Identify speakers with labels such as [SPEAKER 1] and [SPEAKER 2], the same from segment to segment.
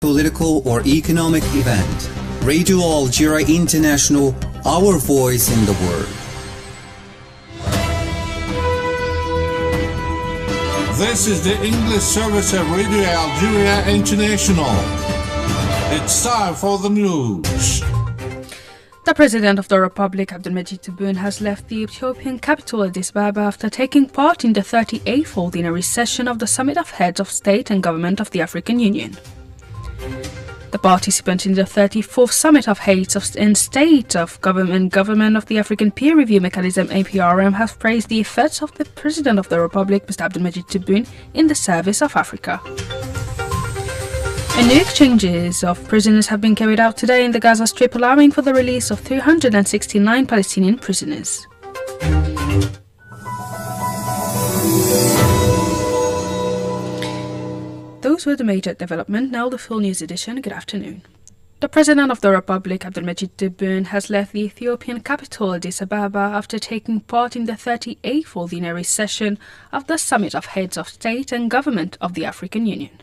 [SPEAKER 1] political or economic event. Radio Algeria International, our voice in the world.
[SPEAKER 2] This is the English service of Radio Algeria International. It's time for the news.
[SPEAKER 3] The President of the Republic, Abdelmejid Tebboune, has left the Ethiopian capital Addis Ababa after taking part in the 38th Ordinary Session of the Summit of Heads of State and Government of the African Union. The participants in the 34th Summit of Heads of State of Government of the African Peer Review Mechanism APRM have praised the efforts of the President of the Republic, Mr. Abdelmejid Tebboune, in the service of Africa. And new exchanges of prisoners have been carried out today in the Gaza Strip, allowing for the release of 369 Palestinian prisoners. Those were the major developments. Now the full news edition. Good afternoon. The President of the Republic, Abdelmejid Tebboune, has left the Ethiopian capital Addis Ababa after taking part in the 38th Ordinary Session of the Summit of Heads of State and Government of the African Union.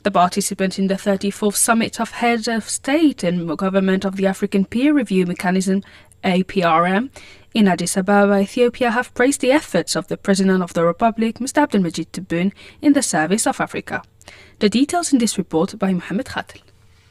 [SPEAKER 3] The participants in the 34th Summit of Heads of State and Government of the African Peer Review Mechanism APRM in Addis Ababa, Ethiopia, have praised the efforts of the President of the Republic, Mr. Abdelmejid Tebboune, in the service of Africa. The details in this report by Mohamed Khatel.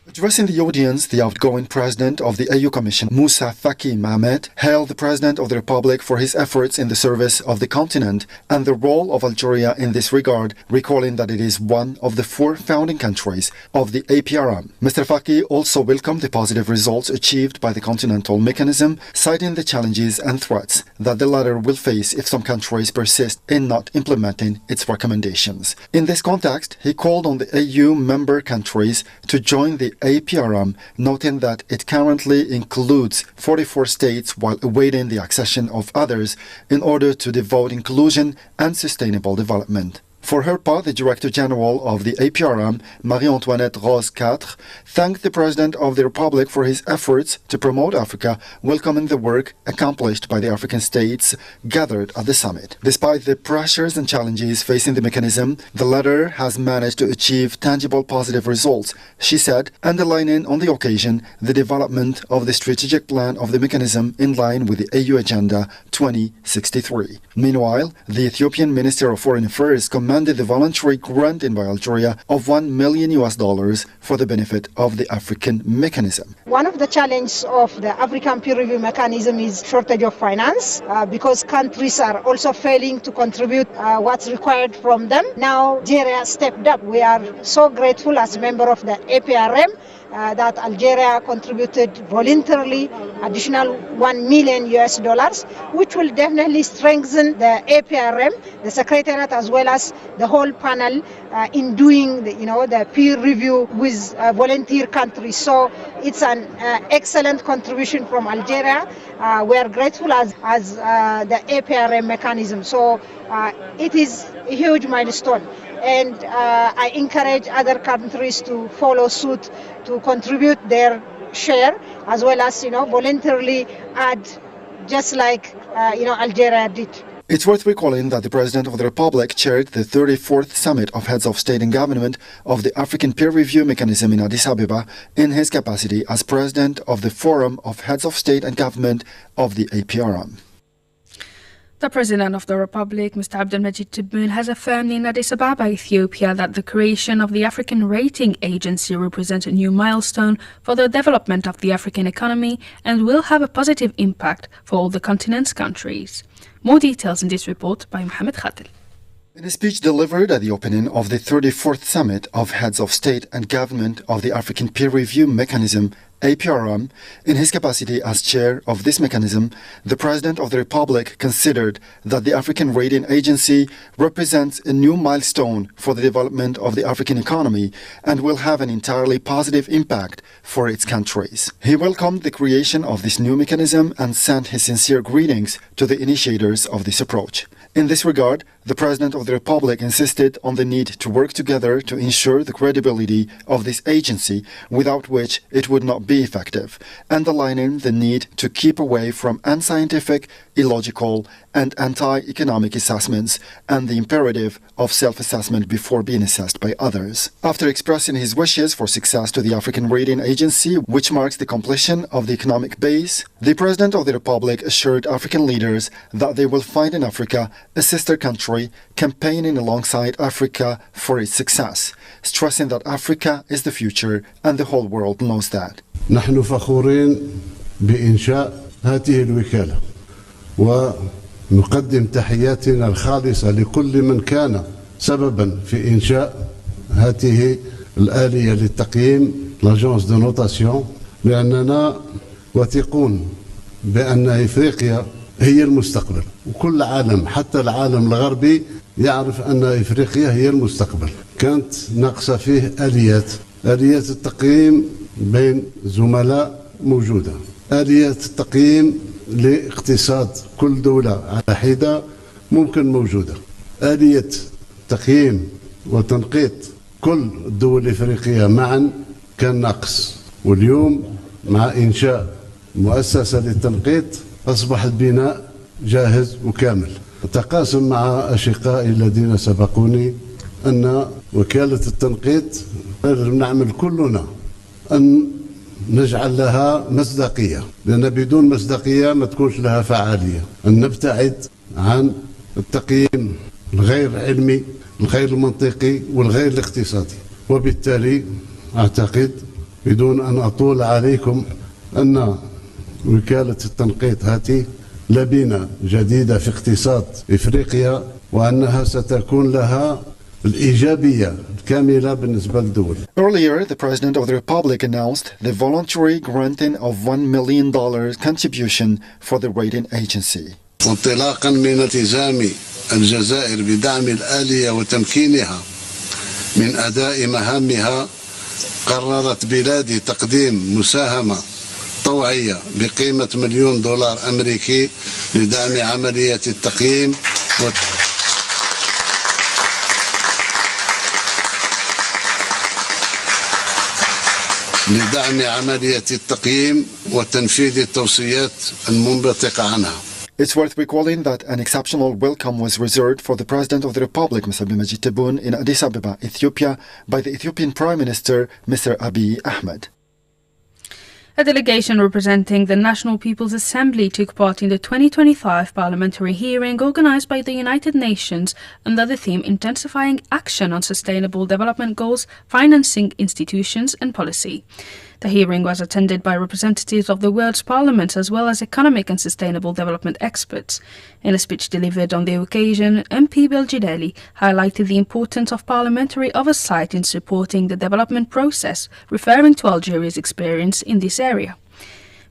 [SPEAKER 4] Addressing the audience, the outgoing president of the AU Commission, Moussa Faki Mahamat, hailed the President of the Republic for his efforts in the service of the continent and the role of Algeria in this regard, recalling that it is one of the 4 founding countries of the APRM. Mr. Faki also welcomed the positive results achieved by the Continental Mechanism, citing the challenges and threats that the latter will face if some countries persist in not implementing its recommendations. In this context, he called on the AU member countries to join the APRM, noting that it currently includes 44 states while awaiting the accession of others in order to devote inclusion and sustainable development. For her part, the Director General of the APRM, Marie-Antoinette Rose Quatre, thanked the President of the Republic for his efforts to promote Africa, welcoming the work accomplished by the African states gathered at the summit. Despite the pressures and challenges facing the mechanism, the latter has managed to achieve tangible positive results, she said, underlining on the occasion the development of the strategic plan of the mechanism in line with the AU Agenda 2063. Meanwhile, the Ethiopian Minister of Foreign Affairs commanded the voluntary granting by Algeria of $1 million for the benefit of the African mechanism.
[SPEAKER 5] One of the challenges of the African peer review mechanism is shortage of finance because countries are also failing to contribute what's required from them. Now Algeria stepped up. We are so grateful as a member of the APRM that Algeria contributed voluntarily additional $1 million, which will definitely strengthen the APRM, the Secretariat, as well as the whole panel in doing the peer review with volunteer countries. So it's an excellent contribution from Algeria. We are grateful as the APRM mechanism. So it is a huge milestone. And I encourage other countries to follow suit, to contribute their share, as well as voluntarily add, just like Algeria did.
[SPEAKER 4] It's worth recalling that the President of the Republic chaired the 34th Summit of Heads of State and Government of the African Peer Review Mechanism in Addis Ababa in his capacity as President of the Forum of Heads of State and Government of the APRM.
[SPEAKER 3] The President of the Republic, Mr. Abdelmejid Tebboune, has affirmed in Addis Ababa, Ethiopia, that the creation of the African Rating Agency represents a new milestone for the development of the African economy and will have a positive impact for all the continent's countries. More details in this report by Mohamed Khatel.
[SPEAKER 4] In a speech delivered at the opening of the 34th Summit of Heads of State and Government of the African Peer Review Mechanism, APRM, in his capacity as chair of this mechanism, the President of the Republic considered that the African Rating Agency represents a new milestone for the development of the African economy and will have an entirely positive impact for its countries. He welcomed the creation of this new mechanism and sent his sincere greetings to the initiators of this approach. In this regard, The President of the Republic insisted on the need to work together to ensure the credibility of this agency, without which it would not be effective, underlining the need to keep away from unscientific, illogical, and anti-economic assessments and the imperative of self-assessment before being assessed by others. After expressing his wishes for success to the African Rating Agency, which marks the completion of the economic base, the President of the Republic assured African leaders that they will find in Africa a sister country campaigning alongside Africa for its success, stressing that Africa is the future and the whole world knows that.
[SPEAKER 6] نحن فخورين بإنشاء هذه الوكالة ونقدم تحياتنا الخالصة لكل من كان سببا في إنشاء هذه الآلية للتقييم l'agence de notation لأننا واثقون بأن إفريقيا هي المستقبل وكل العالم حتى العالم الغربي يعرف أن إفريقيا هي المستقبل. كانت ناقصة فيه آليات التقييم بين زملاء موجودة، آليات التقييم لاقتصاد كل دولة على حدة ممكن موجودة، آلية تقييم وتنقيط كل الدول الإفريقية معا كان ناقص، واليوم مع إنشاء مؤسسة للتنقيط أصبح البناء جاهز وكامل. أتقاسم مع أشقائي الذين سبقوني أن وكالة التنقيط نعمل كلنا أن نجعل لها مصداقية، لأن بدون مصداقية ما تكونش لها فعالية، أن نبتعد عن التقييم الغير علمي الغير المنطقي والغير الاقتصادي. وبالتالي أعتقد بدون أن أطول عليكم أن وكالة التنقيط هذه لبنة جديدة في اقتصاد إفريقيا وأنها ستكون لها الإيجابية الكاملة بالنسبة للدول.
[SPEAKER 4] Earlier, the President of the Republic announced the voluntary granting of $1 million contribution for the rating agency.
[SPEAKER 6] انطلاقا من التزام الجزائر بدعم الآلية وتمكينها من أداء مهامها، قررت بلادي تقديم مساهمة طوعية بقيمة $1 مليون أمريكي لدعم عملية التقييم وتنفيذ التوصيات المنبثقة عنها.
[SPEAKER 4] It's worth recalling that an exceptional welcome was reserved for the President of the Republic, Mr. Abdelmajid Tebboune, in Addis Ababa, Ethiopia, by the Ethiopian Prime Minister, Mr. Abiy Ahmed.
[SPEAKER 3] A delegation representing the National People's Assembly took part in the 2025 parliamentary hearing organized by the United Nations under the theme Intensifying Action on Sustainable Development Goals, Financing Institutions and Policy. The hearing was attended by representatives of the world's parliaments as well as economic and sustainable development experts. In a speech delivered on the occasion, MP Belgideli highlighted the importance of parliamentary oversight in supporting the development process, referring to Algeria's experience in this area.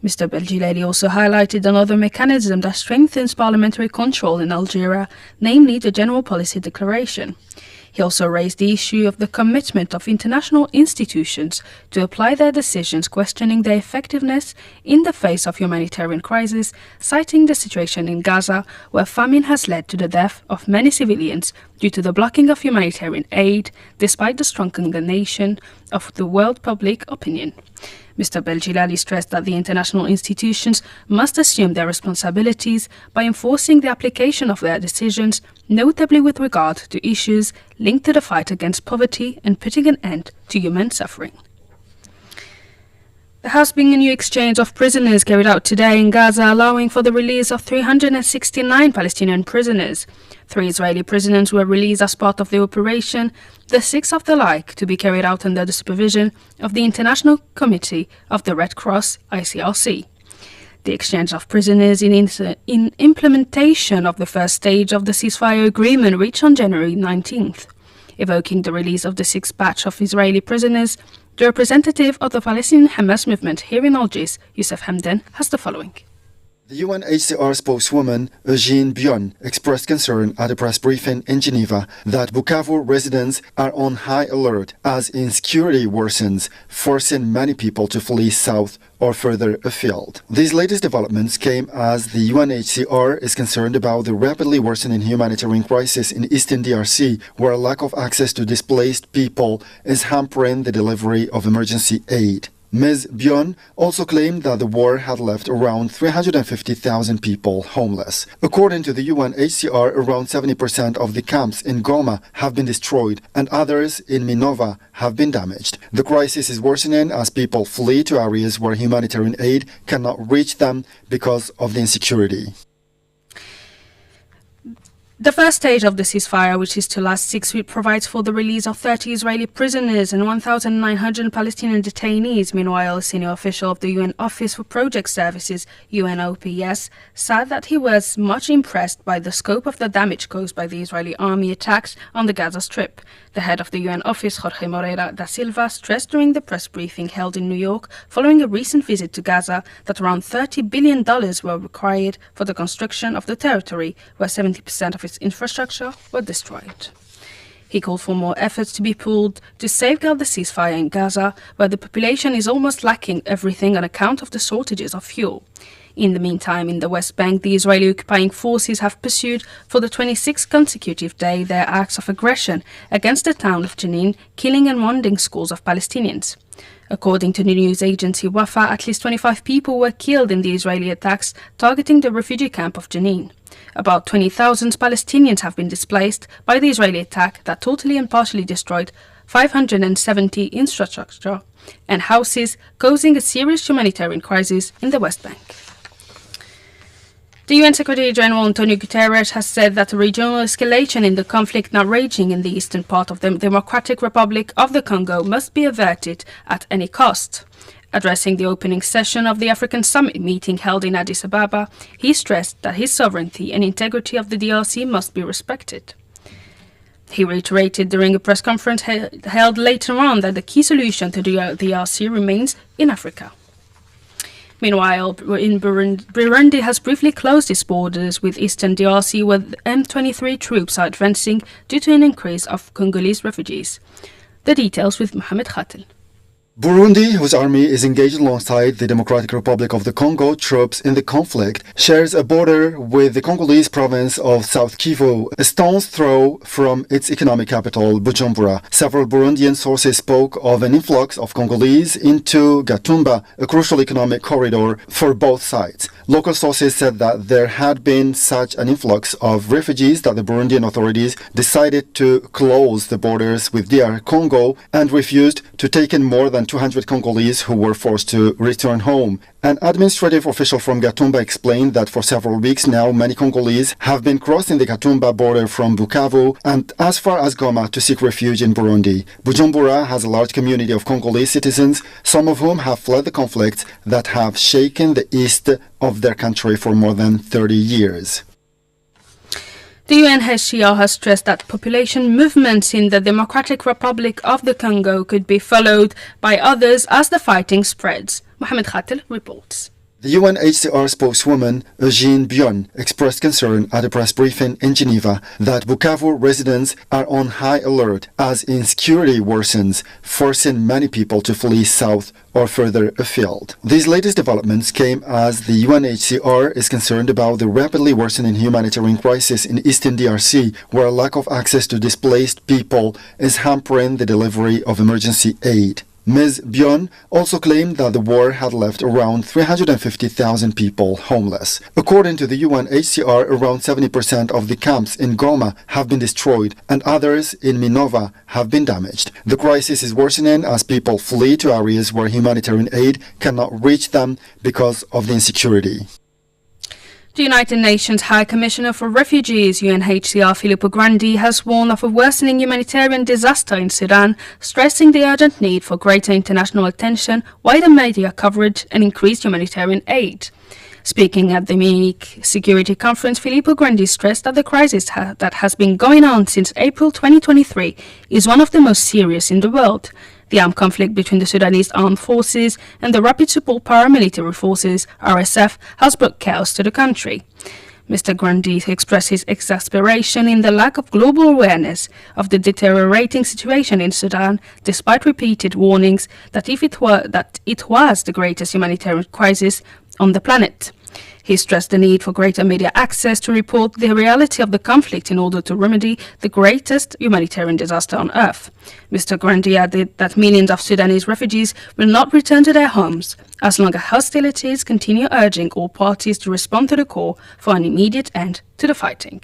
[SPEAKER 3] Mr. Belgideli also highlighted another mechanism that strengthens parliamentary control in Algeria, namely the General Policy Declaration. He also raised the issue of the commitment of international institutions to apply their decisions, questioning their effectiveness in the face of humanitarian crisis, citing the situation in Gaza, where famine has led to the death of many civilians due to the blocking of humanitarian aid, despite the strong condemnation of the world public opinion. Mr. Belgideli stressed that the international institutions must assume their responsibilities by enforcing the application of their decisions, notably with regard to issues linked to the fight against poverty and putting an end to human suffering. There has been a new exchange of prisoners carried out today in Gaza, allowing for the release of 369 Palestinian prisoners. 3 Israeli prisoners were released as part of the operation, the 6th of the like to be carried out under the supervision of the International Committee of the Red Cross, ICRC. The exchange of prisoners in implementation of the first stage of the ceasefire agreement reached on January 19th. Evoking the release of the 6th batch of Israeli prisoners, the representative of the Palestinian Hamas movement here in Algiers, Youssef Hamdan, has the following.
[SPEAKER 4] The UNHCR spokeswoman Eugene Bion expressed concern at a press briefing in Geneva that Bukavu residents are on high alert as insecurity worsens, forcing many people to flee south or further afield. These latest developments came as the UNHCR is concerned about the rapidly worsening humanitarian crisis in eastern DRC, where a lack of access to displaced people is hampering the delivery of emergency aid. Ms. Bion also claimed that the war had left around 350,000 people homeless. According to the UNHCR, around 70% of the camps in Goma have been destroyed and others in Minova have been damaged. The crisis is worsening as people flee to areas where humanitarian aid cannot reach them because of the insecurity.
[SPEAKER 3] The first stage of the ceasefire, which is to last 6 weeks, provides for the release of 30 Israeli prisoners and 1,900 Palestinian detainees. Meanwhile, a senior official of the UN Office for Project Services, UNOPS, said that he was much impressed by the scope of the damage caused by the Israeli army attacks on the Gaza Strip. The head of the UN Office, Jorge Moreira da Silva, stressed during the press briefing held in New York following a recent visit to Gaza that around $30 billion were required for the construction of the territory, where 70% of its infrastructure were destroyed. He called for more efforts to be pulled to safeguard the ceasefire in Gaza, where the population is almost lacking everything on account of the shortages of fuel. In the meantime, in the West Bank, the Israeli occupying forces have pursued for the 26th consecutive day their acts of aggression against the town of Jenin, killing and wounding scores of Palestinians. According to the news agency Wafa, at least 25 people were killed in the Israeli attacks targeting the refugee camp of Jenin. About 20,000 Palestinians have been displaced by the Israeli attack that totally and partially destroyed 570 infrastructure and houses, causing a serious humanitarian crisis in the West Bank. The UN Secretary General Antonio Guterres has said that a regional escalation in the conflict now raging in the eastern part of the Democratic Republic of the Congo must be averted at any cost. Addressing the opening session of the African Summit meeting held in Addis Ababa, he stressed that his sovereignty and integrity of the DRC must be respected. He reiterated during a press conference held later on that the key solution to the DRC remains in Africa. Meanwhile, Burundi has briefly closed its borders with eastern DRC, where M23 troops are advancing due to an increase of Congolese refugees. The details with Mohamed Khatel.
[SPEAKER 4] Burundi, whose army is engaged alongside the Democratic Republic of the Congo troops in the conflict, shares a border with the Congolese province of South Kivu, a stone's throw from its economic capital, Bujumbura. Several Burundian sources spoke of an influx of Congolese into Gatumba, a crucial economic corridor for both sides. Local sources said that there had been such an influx of refugees that the Burundian authorities decided to close the borders with DR Congo and refused to take in more than 200 Congolese who were forced to return home. An administrative official from Gatumba explained that for several weeks now, many Congolese have been crossing the Gatumba border from Bukavu and as far as Goma to seek refuge in Burundi. Bujumbura has a large community of Congolese citizens, some of whom have fled the conflicts that have shaken the east of their country for more than 30 years.
[SPEAKER 3] The UNHCR has stressed that population movements in the Democratic Republic of the Congo could be followed by others as the fighting spreads. Mohamed Khatel reports.
[SPEAKER 4] The UNHCR spokeswoman Eugene Bion expressed concern at a press briefing in Geneva that Bukavu residents are on high alert as insecurity worsens, forcing many people to flee south or further afield. These latest developments came as the UNHCR is concerned about the rapidly worsening humanitarian crisis in eastern DRC, where a lack of access to displaced people is hampering the delivery of emergency aid. Ms. Bion also claimed that the war had left around 350,000 people homeless. According to the UNHCR, around 70% of the camps in Goma have been destroyed and others in Minova have been damaged. The crisis is worsening as people flee to areas where humanitarian aid cannot reach them because of the insecurity.
[SPEAKER 3] The United Nations High Commissioner for Refugees, UNHCR, Filippo Grandi, has warned of a worsening humanitarian disaster in Sudan, stressing the urgent need for greater international attention, wider media coverage and increased humanitarian aid. Speaking at the Munich Security Conference, Filippo Grandi stressed that the crisis that has been going on since April 2023 is one of the most serious in the world. The armed conflict between the Sudanese Armed Forces and the Rapid Support Paramilitary Forces, RSF, has brought chaos to the country. Mr. Grundy expressed his exasperation in the lack of global awareness of the deteriorating situation in Sudan, despite repeated warnings that it was the greatest humanitarian crisis on the planet. He stressed the need for greater media access to report the reality of the conflict in order to remedy the greatest humanitarian disaster on earth. Mr. Grundy added that millions of Sudanese refugees will not return to their homes as long as hostilities continue, urging all parties to respond to the call for an immediate end to the fighting.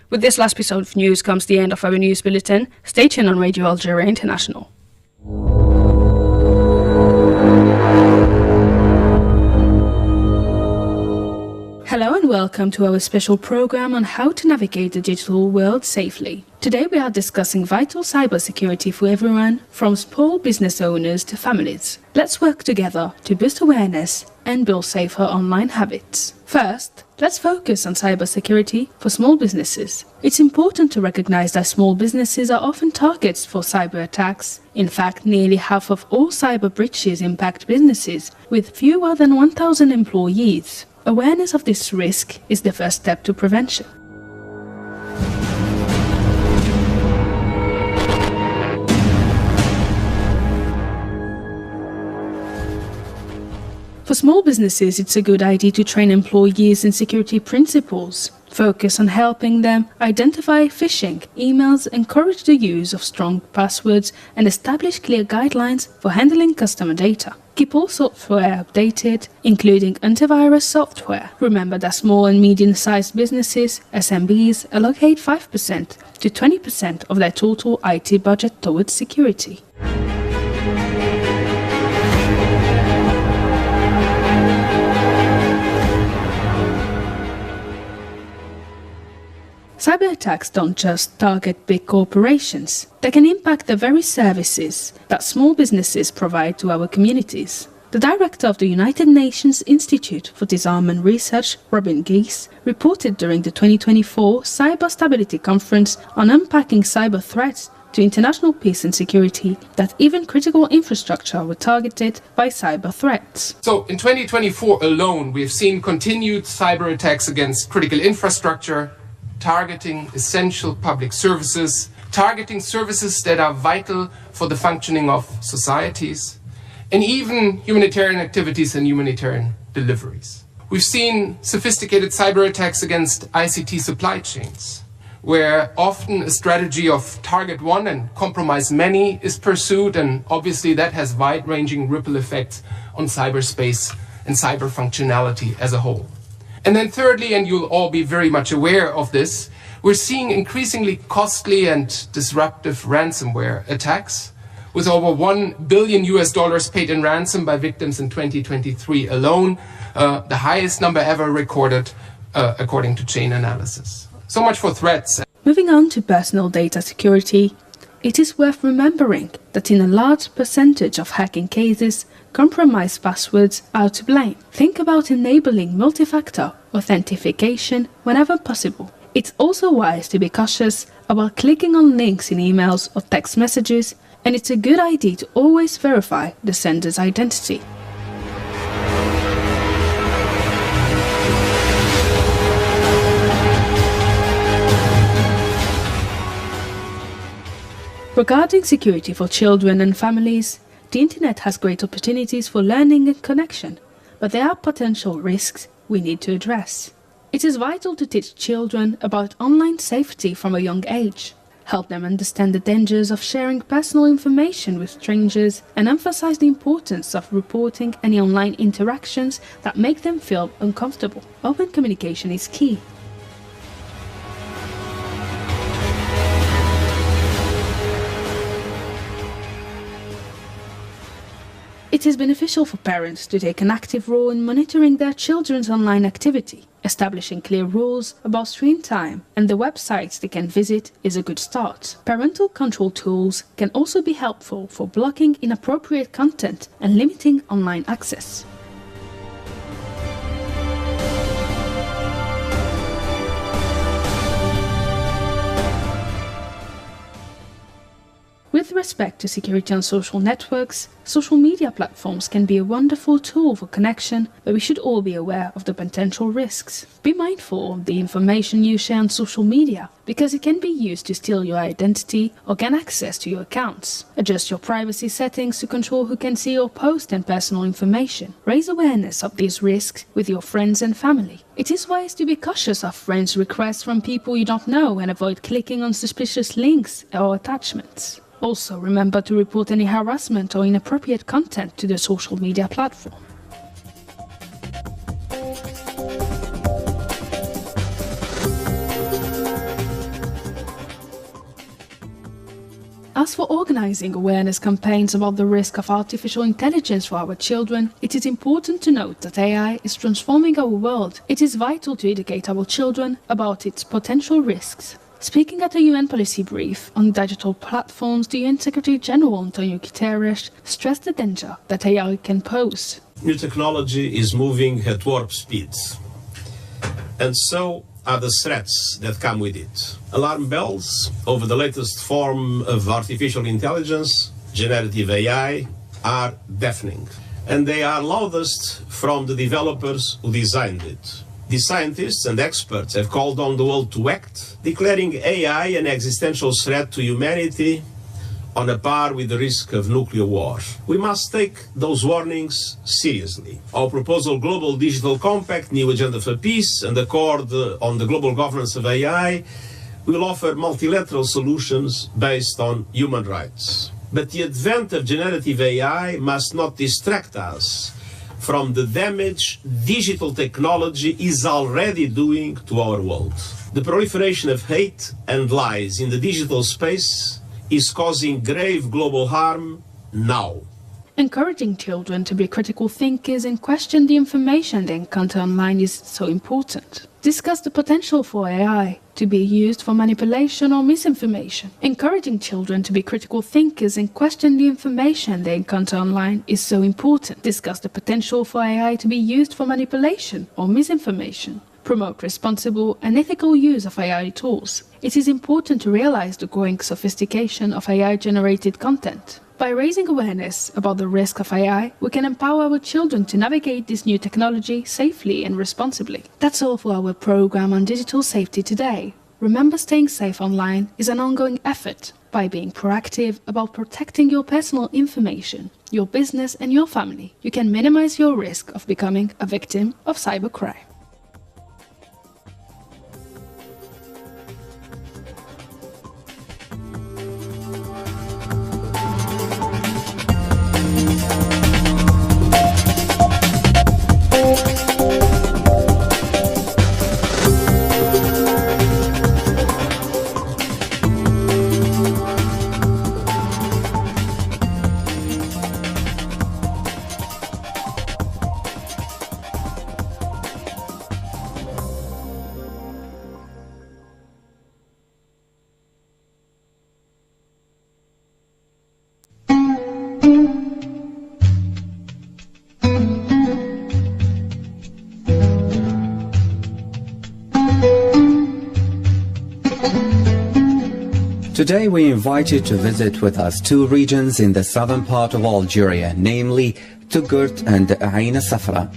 [SPEAKER 3] With this last piece of news comes the end of our news bulletin. Stay tuned on Radio Algeria International. Hello and welcome to our special program on how to navigate the digital world safely. Today we are discussing vital cybersecurity for everyone, from small business owners to families. Let's work together to boost awareness and build safer online habits. First, let's focus on cybersecurity for small businesses. It's important to recognize that small businesses are often targets for cyber attacks. In fact, nearly half of all cyber breaches impact businesses with fewer than 1,000 employees. Awareness of this risk is the first step to prevention. For small businesses, it's a good idea to train employees in security principles. Focus on helping them identify phishing emails, encourage the use of strong passwords, and establish clear guidelines for handling customer data. Keep all software updated, including antivirus software. Remember that small and medium-sized businesses, SMBs, allocate 5% to 20% of their total IT budget towards security. Cyber attacks don't just target big corporations. They can impact the very services that small businesses provide to our communities. The director of the United Nations Institute for Disarmament Research, Robin Geese, reported during the 2024 Cyber Stability Conference on unpacking cyber threats to international peace and security that even critical infrastructure were targeted by cyber threats.
[SPEAKER 7] So in 2024 alone, we have seen continued cyber attacks against critical infrastructure, targeting essential public services, targeting services that are vital for the functioning of societies, and even humanitarian activities and humanitarian deliveries. We've seen sophisticated cyber attacks against ICT supply chains, where often a strategy of target one and compromise many is pursued, and obviously that has wide-ranging ripple effects on cyberspace and cyber functionality as a whole. And then thirdly, and you'll all be very much aware of this, we're seeing increasingly costly and disruptive ransomware attacks, with over $1 billion paid in ransom by victims in 2023 alone, the highest number ever recorded according to Chainalysis. So much for threats.
[SPEAKER 3] Moving on to personal data security, it is worth remembering that in a large percentage of hacking cases, compromised passwords are to blame. Think about enabling multi-factor authentication whenever possible. It's also wise to be cautious about clicking on links in emails or text messages, and it's a good idea to always verify the sender's identity. Regarding security for children and families, the internet has great opportunities for learning and connection, but there are potential risks we need to address. It is vital to teach children about online safety from a young age, help them understand the dangers of sharing personal information with strangers, and emphasize the importance of reporting any online interactions that make them feel uncomfortable. Open communication is key. It is beneficial for parents to take an active role in monitoring their children's online activity. Establishing clear rules about screen time and the websites they can visit is a good start. Parental control tools can also be helpful for blocking inappropriate content and limiting online access. With With respect to security on social networks, social media platforms can be a wonderful tool for connection, but we should all be aware of the potential risks. Be mindful of the information you share on social media, because it can be used to steal your identity or gain access to your accounts. Adjust your privacy settings to control who can see your post and personal information. Raise awareness of these risks with your friends and family. It is wise to be cautious of friends' requests from people you don't know and avoid clicking on suspicious links or attachments. Also, remember to report any harassment or inappropriate content to the social media platform. As for organizing awareness campaigns about the risk of artificial intelligence for our children, it is important to note that AI is transforming our world. It is vital to educate our children about its potential risks. Speaking at a UN policy brief on digital platforms, the UN Secretary General Antonio Guterres stressed the danger that AI can pose.
[SPEAKER 8] New technology is moving at warp speed, and so are the threats that come with it. Alarm bells over the latest form of artificial intelligence, generative AI, are deafening, and they are loudest from the developers who designed it. The scientists and experts have called on the world to act, declaring AI an existential threat to humanity on a par with the risk of nuclear war. We must take those warnings seriously. Our proposal Global Digital Compact, New Agenda for Peace and Accord on the Global Governance of AI will offer multilateral solutions based on human rights. But the advent of generative AI must not distract us from the damage digital technology is already doing to our world. The proliferation of hate and lies in the digital space is causing grave global harm now.
[SPEAKER 3] Encouraging children to be critical thinkers and question the information they encounter online is so important. Discuss the potential for AI to be used for manipulation or misinformation. Encouraging children to be critical thinkers and question the information they encounter online is so important. Discuss the potential for AI to be used for manipulation or misinformation. Promote responsible and ethical use of AI tools. It is important to realize the growing sophistication of AI-generated content. By raising awareness about the risk of AI, we can empower our children to navigate this new technology safely and responsibly. That's all for our program on digital safety today. Remember, staying safe online is an ongoing effort. By being proactive about protecting your personal information, your business and your family, you can minimize your risk of becoming a victim of cybercrime.
[SPEAKER 1] Today we invite you to visit with us two regions in the southern part of Algeria, namely Touggourt and Ain Safra.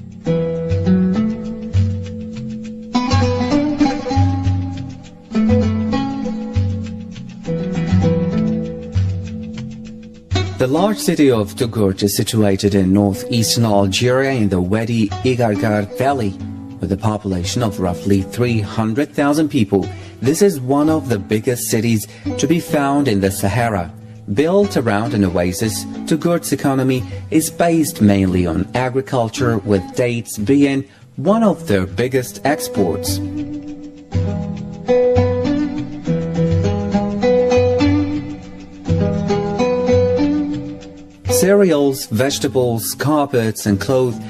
[SPEAKER 1] The large city of Touggourt is situated in northeastern Algeria in the Wadi Igargar Valley, with a population of roughly 300,000 people. This is one of the biggest cities to be found in the Sahara. Built around an oasis, Touggourt's economy is based mainly on agriculture, with dates being one of their biggest exports. Cereals, vegetables, carpets and clothes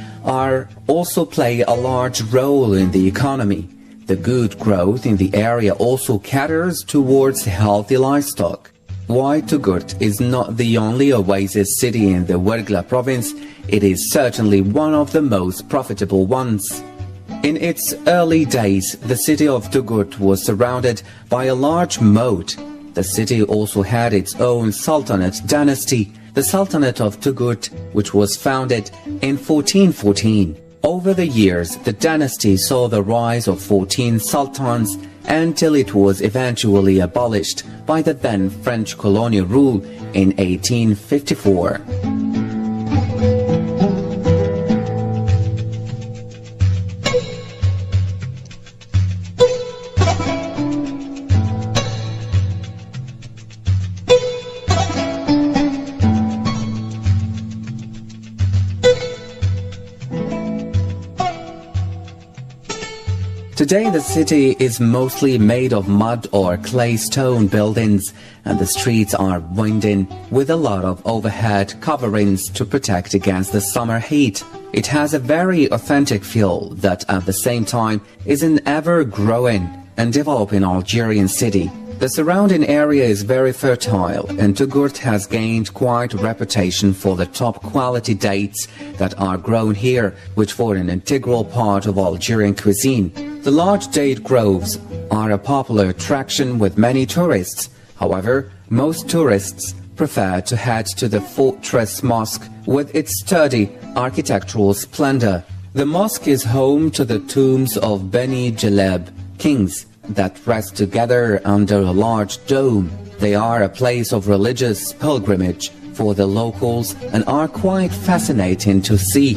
[SPEAKER 1] also play a large role in the economy. The good growth in the area also caters towards healthy livestock. While Touggourt is not the only oasis city in the Ouargla province, it is certainly one of the most profitable ones. In its early days, the city of Touggourt was surrounded by a large moat. The city also had its own Sultanate dynasty, the Sultanate of Togut, which was founded in 1414. Over the years, the dynasty saw the rise of 14 sultans until it was eventually abolished by the then French colonial rule in 1854. Today the city is mostly made of mud or clay stone buildings, and the streets are winding with a lot of overhead coverings to protect against the summer heat. It has a very authentic feel that at the same time is an ever-growing and developing Algerian city. The surrounding area is very fertile, and Togut has gained quite a reputation for the top quality dates that are grown here, which form an integral part of Algerian cuisine. The large date groves are a popular attraction with many tourists. However, most tourists prefer to head to the Fortress Mosque with its sturdy architectural splendor. The mosque is home to the tombs of Beni Jaleb, kings that rest together under a large dome. They are a place of religious pilgrimage for the locals and are quite fascinating to see.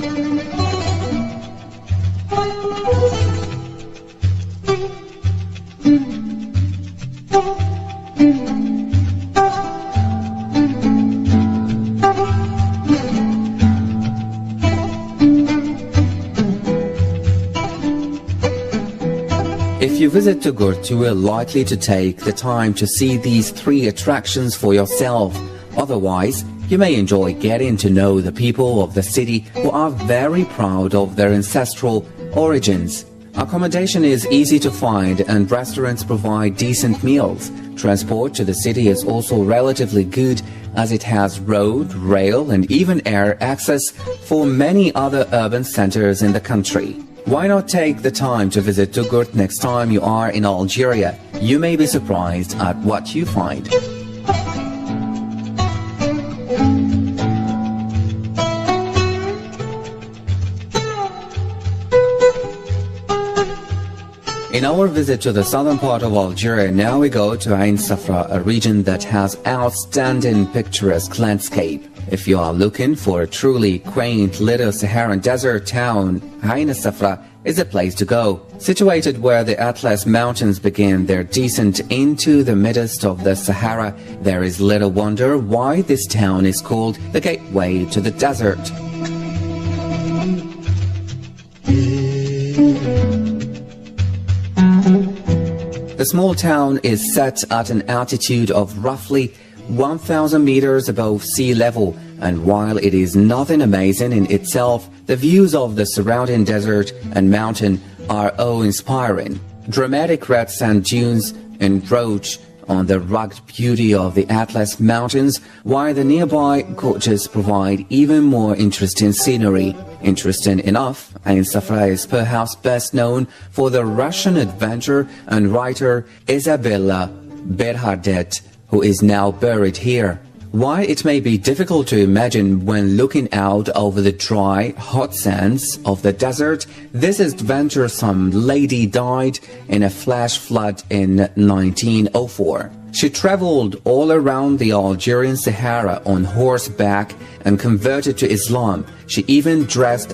[SPEAKER 1] If you visit Togut, you are likely to take the time to see these 3 attractions for yourself. Otherwise, you may enjoy getting to know the people of the city who are very proud of their ancestral origins. Accommodation is easy to find and restaurants provide decent meals. Transport to the city is also relatively good as it has road, rail and even air access for many other urban centers in the country. Why not take the time to visit Togut next time you are in Algeria? You may be surprised at what you find. In our visit to the southern part of Algeria, now we go to Ain Safra, a region that has outstanding picturesque landscape. If you are looking for a truly quaint little Saharan desert town, Ain Safra is a place to go. Situated where the Atlas Mountains begin their descent into the midst of the Sahara, there is little wonder why this town is called the gateway to the desert. The small town is set at an altitude of roughly 1,000 meters above sea level, and while it is nothing amazing in itself, the views of the surrounding desert and mountain are awe-inspiring. Dramatic red sand dunes encroach on the rugged beauty of the Atlas Mountains, while the nearby gorges provide even more interesting scenery. Interesting enough, Ain Safra is perhaps best known for the Russian adventurer and writer Isabella Berhardet, who is now buried here. While it may be difficult to imagine when looking out over the dry, hot sands of the desert, this adventuresome lady died in a flash flood in 1904. She traveled all around the Algerian Sahara on horseback and converted to Islam. She even dressed